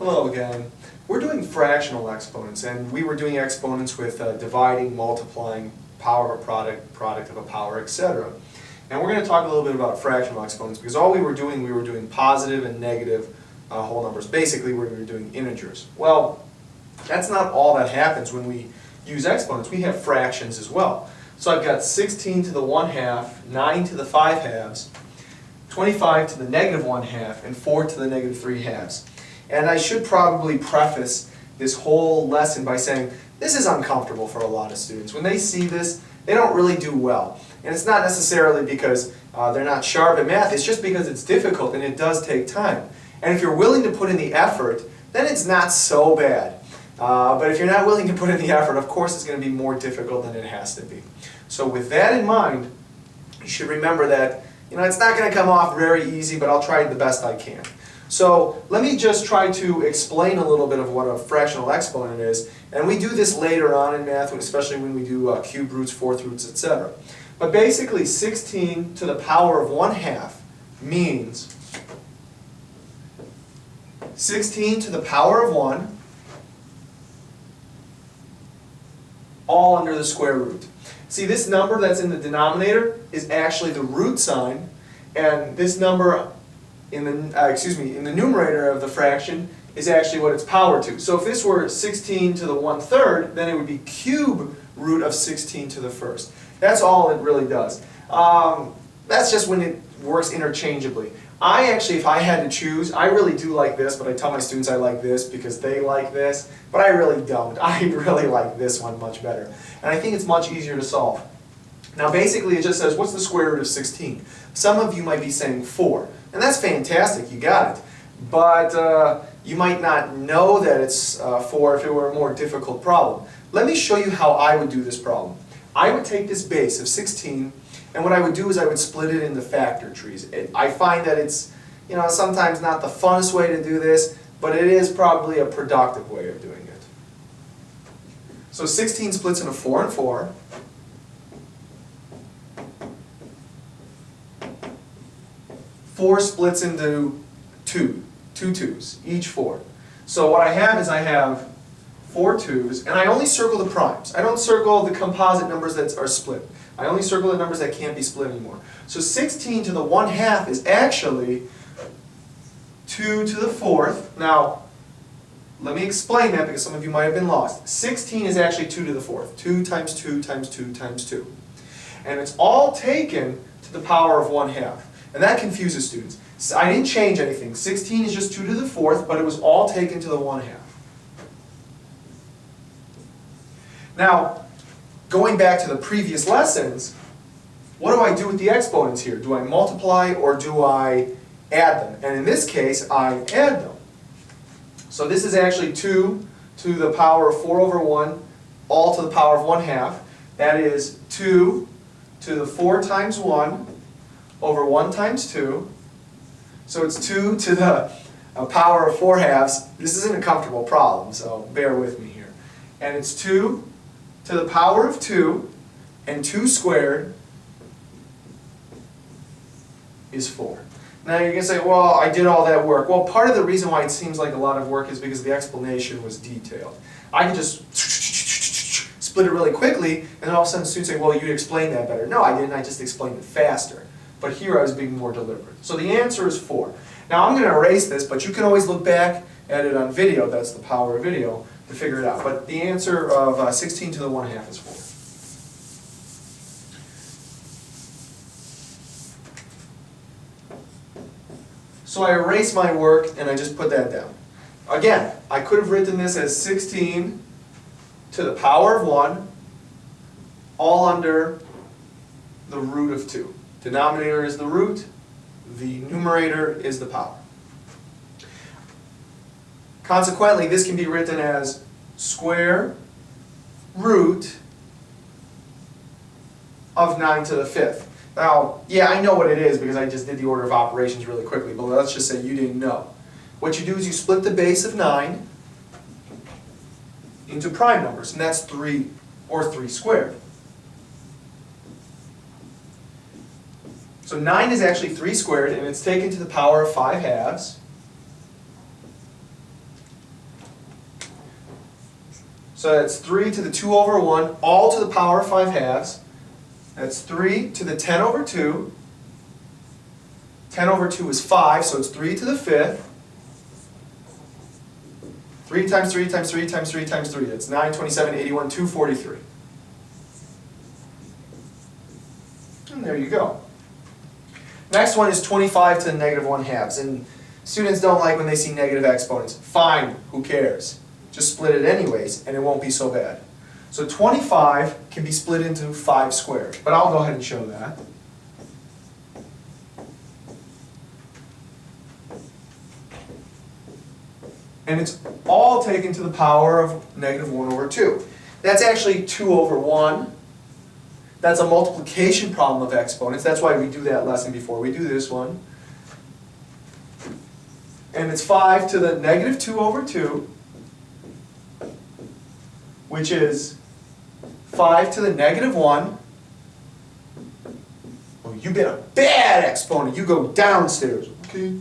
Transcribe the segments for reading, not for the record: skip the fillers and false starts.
Hello again. We're doing fractional exponents, and we were doing exponents with dividing, multiplying, power of a product of a power, etc. And we're going to talk a little bit about fractional exponents because all we were doing positive and negative whole numbers. Basically, we were doing integers. Well, that's not all that happens when we use exponents. We have fractions as well. So I've got 16 to the 1/2, 9 to the 5/2, 25 to the negative 1/2, and 4 to the negative 3/2. And I should probably preface this whole lesson by saying this is uncomfortable for a lot of students. When they see this, they don't really do well. And it's not necessarily because they're not sharp at math, it's just because it's difficult and it does take time. And if you're willing to put in the effort, then it's not so bad. But if you're not willing to put in the effort, of course it's going to be more difficult than it has to be. So with that in mind, you should remember that it's not going to come off very easy, but I'll try the best I can. So let me just try to explain a little bit of what a fractional exponent is. And we do this later on in math, especially when we do cube roots, fourth roots, etc. But basically 16 to the power of 1/2 means 16 to the power of 1 all under the square root. See, this number that's in the denominator is actually the root sign, and this number in the numerator of the fraction is actually what it's power to. So if this were 16 to the 1/3, then it would be cube root of 16 to the 1st. That's all it really does. That's just when it works interchangeably. I actually, if I had to choose, I really do like this, but I tell my students I like this because they like this, but I really don't. I really like this one much better. And I think it's much easier to solve. Now basically it just says, what's the square root of 16? Some of you might be saying 4. And that's fantastic, you got it. But you might not know that it's 4 if it were a more difficult problem. Let me show you how I would do this problem. I would take this base of 16, and what I would do is I would split it into factor trees. I find that it's sometimes not the funnest way to do this, but it is probably a productive way of doing it. So 16 splits into 4 and 4. 4 splits into 2 2s, each 4. So what I have is I have 4 2s, and I only circle the primes. I don't circle the composite numbers that are split. I only circle the numbers that can't be split anymore. So 16 to the 1/2 is actually 2 to the 4th. Now, let me explain that because some of you might have been lost. 16 is actually 2 to the 4th. 2 times 2 times 2 times 2. And it's all taken to the power of 1/2. And that confuses students. So I didn't change anything. 16 is just 2 to the 4th, but it was all taken to the 1/2. Now, going back to the previous lessons, what do I do with the exponents here? Do I multiply or do I add them? And in this case, I add them. So this is actually 2 to the power of 4 over 1, all to the power of 1/2. That is 2 to the 4 times 1 over 1 times 2. So it's 2 to the power of 4/2. This isn't a comfortable problem, so bear with me here. And it's 2 to the power of 2, and 2 squared is 4. Now you're going to say, well, I did all that work. Well, part of the reason why it seems like a lot of work is because the explanation was detailed. I can just split it really quickly, and all of a sudden students say, well, you explained that better. No, I didn't. I just explained it faster. But here I was being more deliberate. So the answer is 4. Now I'm going to erase this, but you can always look back at it on video. That's the power of video to figure it out. But the answer of 16 to the 1/2 is 4. So I erase my work and I just put that down. Again, I could have written this as 16 to the power of 1 all under the root of 2. Denominator is the root, the numerator is the power. Consequently, this can be written as square root of 9 to the 5th. Now, yeah, I know what it is because I just did the order of operations really quickly, but let's just say you didn't know. What you do is you split the base of 9 into prime numbers, and that's 3, or 3 squared. So 9 is actually 3 squared, and it's taken to the power of 5/2. So that's 3 to the 2 over 1, all to the power of 5 halves. That's 3 to the 10 over 2. 10 over 2 is 5, so it's 3 to the 5th. 3 times 3 times 3 times 3 times 3. That's 9, 27, 81, 243. And there you go. Next one is 25 to the negative 1 halves. And students don't like when they see negative exponents. Fine, who cares? Just split it anyways, and it won't be so bad. So 25 can be split into 5 squared. But I'll go ahead and show that. And it's all taken to the power of negative 1 over 2. That's actually 2 over 1. That's a multiplication problem of exponents. That's why we do that lesson before we do this one. And it's 5 to the negative 2 over 2, which is 5 to the negative 1. Oh, you've been a bad exponent. You go downstairs. Okay.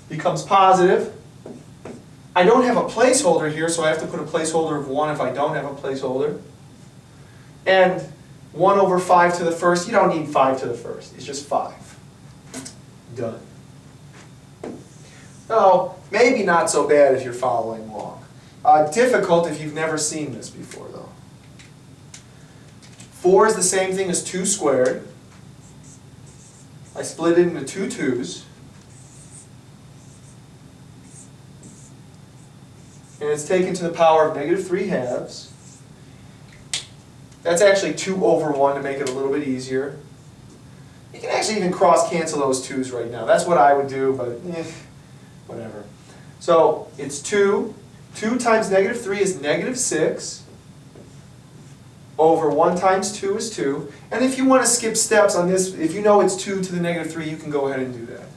Becomes positive. I don't have a placeholder here, so I have to put a placeholder of 1 if I don't have a placeholder. And 1 over 5 to the first, you don't need 5 to the first. It's just 5. Done. Oh, maybe not so bad if you're following along. Difficult if you've never seen this before, though. 4 is the same thing as 2 squared. I split it into 2 2's. And it's taken to the power of negative 3 halves. That's actually 2 over 1 to make it a little bit easier. You can actually even cross-cancel those 2's right now. That's what I would do, but whatever. So it's 2. 2 times negative 3 is negative 6. Over 1 times 2 is 2. And if you want to skip steps on this, if you know it's 2 to the negative 3, you can go ahead and do that.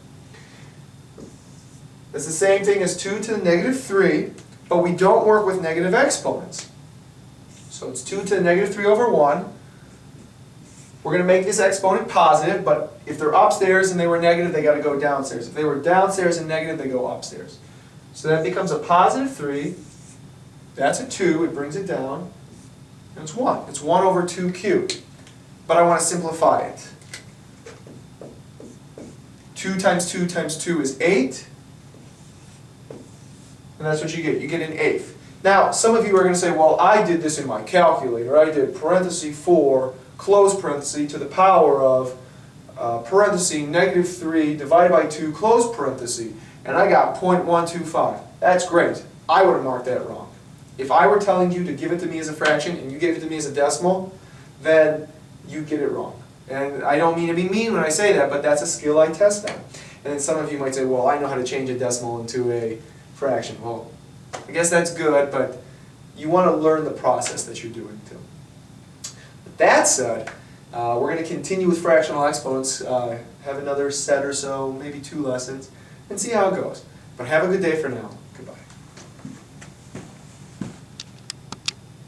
It's the same thing as 2 to the negative 3. But we don't work with negative exponents. So it's 2 to the negative 3 over 1. We're going to make this exponent positive, but if they're upstairs and they were negative, they got to go downstairs. If they were downstairs and negative, they go upstairs. So that becomes a positive 3. That's a 2. It brings it down. And it's 1. It's 1 over 2 cubed. But I want to simplify it. 2 times 2 times 2 is 8. And that's what you get. You get an eighth. Now, some of you are going to say, well, I did this in my calculator. I did parenthesis 4, close parenthesis, to the power of parenthesis negative 3 divided by 2, close parenthesis. And I got 0.125. That's great. I would have marked that wrong. If I were telling you to give it to me as a fraction and you gave it to me as a decimal, then you get it wrong. And I don't mean to be mean when I say that, but that's a skill I test on. And then some of you might say, well, I know how to change a decimal into a fraction. Well, I guess that's good, but you want to learn the process that you're doing too. With that said, we're going to continue with fractional exponents, have another set or so, maybe 2 lessons, and see how it goes. But have a good day for now.